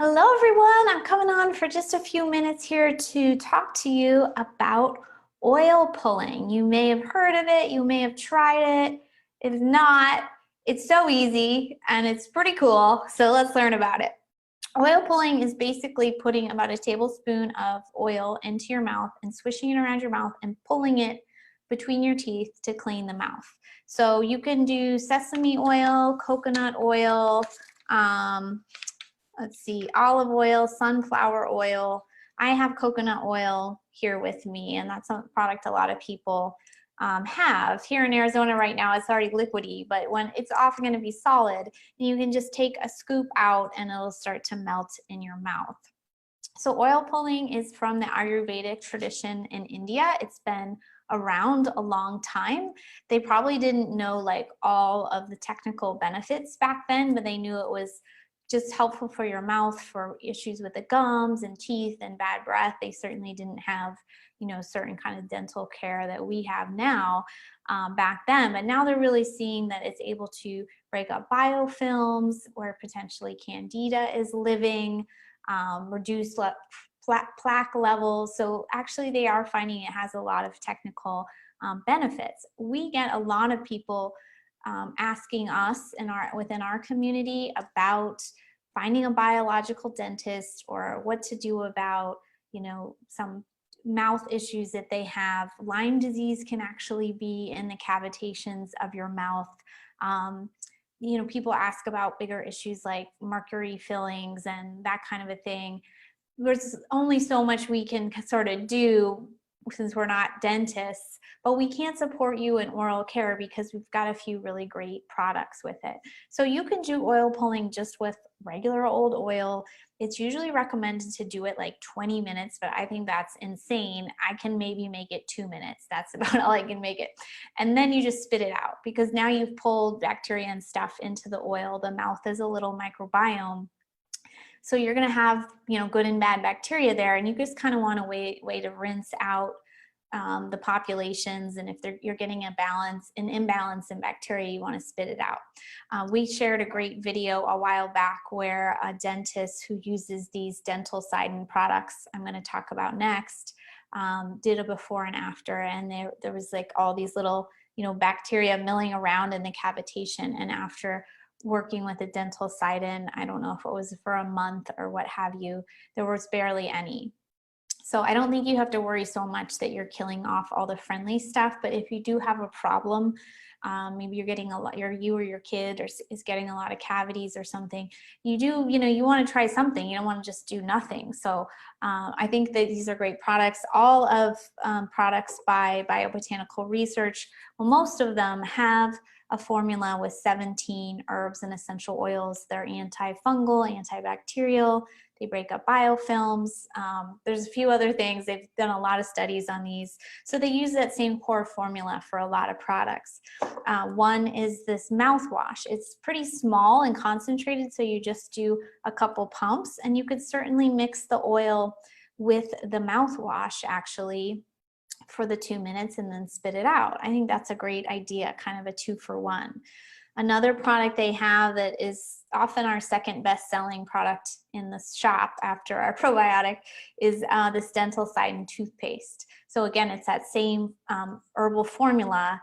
Hello everyone, I'm coming on for just a few minutes here to talk to you about oil pulling. You may have heard of it, you may have tried it. If not, it's so easy and it's pretty cool, so let's learn about it. Oil pulling is basically putting about a tablespoon of oil into your mouth and swishing it around your mouth and pulling it between your teeth to clean the mouth. So you can do sesame oil, coconut oil, let's see, olive oil, sunflower oil. I have coconut oil here with me, and that's a product a lot of people have. Here in Arizona right now, it's already liquidy, but when it's often going to be solid, and you can just take a scoop out and it'll start to melt in your mouth. So oil pulling is from the ayurvedic tradition in India. It's been around a long time. They probably didn't know like all of the technical benefits back then, but they knew it was just helpful for your mouth for issues with the gums and teeth and bad breath. They certainly didn't have, certain kind of dental care that we have now back then. But now they're really seeing that it's able to break up biofilms where potentially candida is living, reduce plaque levels. So actually they are finding it has a lot of technical benefits. We get a lot of people asking us within our community about finding a biological dentist or what to do about, some mouth issues that they have. Lyme disease can actually be in the cavitations of your mouth. People ask about bigger issues like mercury fillings and that kind of a thing. There's only so much we can sort of do since we're not dentists, but we can't support you in oral care because we've got a few really great products with it. So you can do oil pulling just with regular old oil. It's usually recommended to do it like 20 minutes, but I think that's insane. I can maybe make it 2 minutes. That's about all I can make it. And then you just spit it out because now you've pulled bacteria and stuff into the oil. The mouth is a little microbiome. So you're going to have, good and bad bacteria there, and you just kind of want a way to rinse out the populations. And if you're getting an imbalance in bacteria, you want to spit it out. We shared a great video a while back where a dentist who uses these dental siding products I'm going to talk about next did a before and after, and there was like all these little, bacteria milling around in the cavitation, and after working with a dental sidin, I don't know if it was for a month or what have you, there was barely any. So I don't think you have to worry so much that you're killing off all the friendly stuff, but if you do have a problem, maybe you're getting you or your kid is getting a lot of cavities or something, you want to try something. You don't want to just do nothing. So I think that these are great products. All of products by Biobotanical Research, well, most of them have a formula with 17 herbs and essential oils. They're antifungal, antibacterial. They break up biofilms. There's a few other things. They've done a lot of studies on these. So they use that same core formula for a lot of products. One is this mouthwash. It's pretty small and concentrated, so you just do a couple pumps, and you could certainly mix the oil with the mouthwash actually for the 2 minutes and then spit it out. I think that's a great idea, kind of a 2-for-1. Another product they have that is often our second best-selling product in the shop after our probiotic is this dental sidin toothpaste. So again, it's that same herbal formula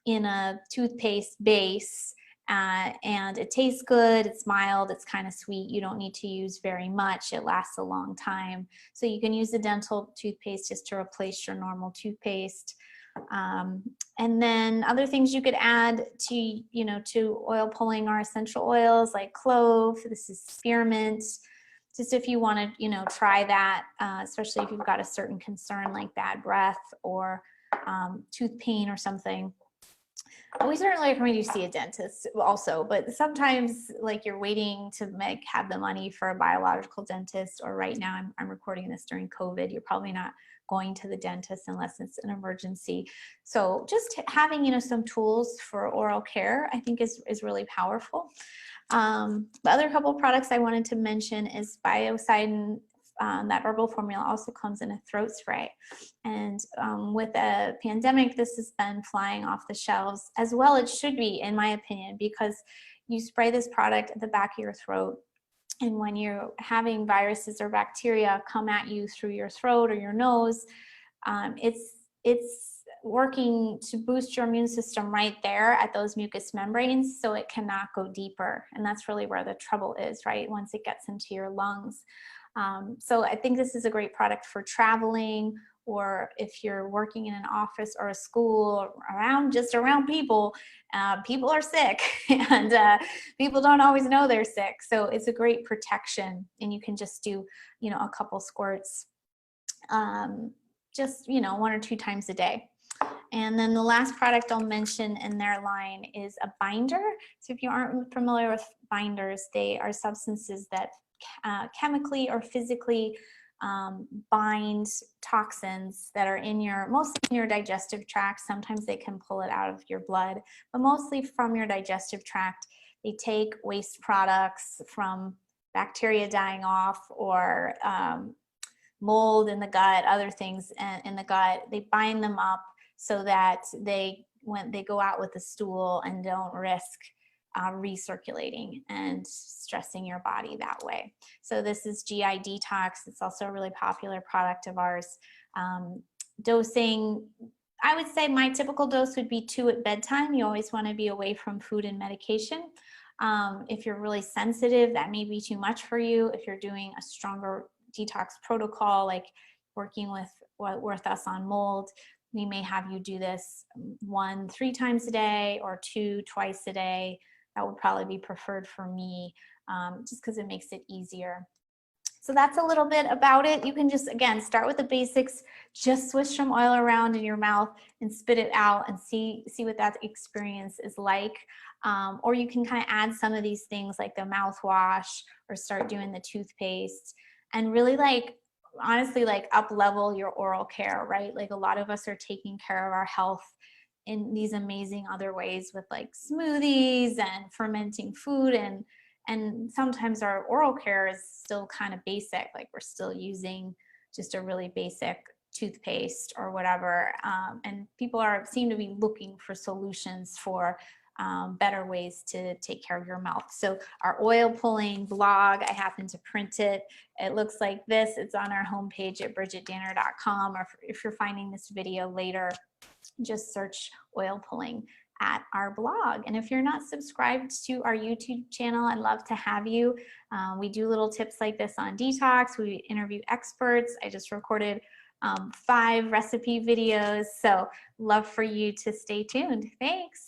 in a toothpaste base, and it tastes good, it's mild, it's kind of sweet. You don't need to use very much. It lasts a long time. So you can use the dental toothpaste just to replace your normal toothpaste. And then other things you could add to oil pulling are essential oils like clove. This is spearmint. Just if you want to, try that, especially if you've got a certain concern like bad breath or tooth pain or something. We certainly recommend you see a dentist also, but sometimes like you're waiting to have the money for a biological dentist, or right now I'm recording this during COVID, you're probably not going to the dentist unless it's an emergency. So just having, some tools for oral care, I think is really powerful. The other couple of products I wanted to mention is Biocidin. That herbal formula also comes in a throat spray. And with a pandemic, this has been flying off the shelves, as well it should be, in my opinion, because you spray this product at the back of your throat And when you're having viruses or bacteria come at you through your throat or your nose, it's working to boost your immune system right there at those mucous membranes, so it cannot go deeper. And that's really where the trouble is, right? Once it gets into your lungs. So I think this is a great product for traveling, or if you're working in an office or a school just around people. People are sick and people don't always know they're sick. So it's a great protection, and you can just do, a couple squirts, just, 1 or 2 times a day. And then the last product I'll mention in their line is a binder. So if you aren't familiar with binders, they are substances that chemically or physically bind toxins that are mostly in your digestive tract. Sometimes they can pull it out of your blood, but mostly from your digestive tract. They take waste products from bacteria dying off, or mold in the gut, other things in the gut. They bind them up so that when they go out with the stool, and don't risk recirculating and stressing your body that way. So this is GI Detox. It's also a really popular product of ours. Dosing, I would say my typical dose would be 2 at bedtime. You always want to be away from food and medication. If you're really sensitive, that may be too much for you. If you're doing a stronger detox protocol, like working with us on mold, we may have you do this 1 3 times a day, or 2 twice a day. That would probably be preferred for me, just because it makes it easier. So that's a little bit about it. You can just, again, start with the basics, just swish some oil around in your mouth and spit it out, and see what that experience is like. Or you can kind of add some of these things like the mouthwash, or start doing the toothpaste, and really honestly, up level your oral care, right? Like, a lot of us are taking care of our health in these amazing other ways, with like smoothies and fermenting food, and sometimes our oral care is still kind of basic, like we're still using just a really basic toothpaste or whatever, and people seem to be looking for solutions for better ways to take care of your mouth. So our oil pulling blog, I happen to print it. It looks like this. It's on our homepage at bridgitdanner.com, or if you're finding this video later, just search oil pulling at our blog. And if you're not subscribed to our YouTube channel, I'd love to have you. We do little tips like this on detox. We interview experts. I just recorded 5 recipe videos. So love for you to stay tuned. Thanks.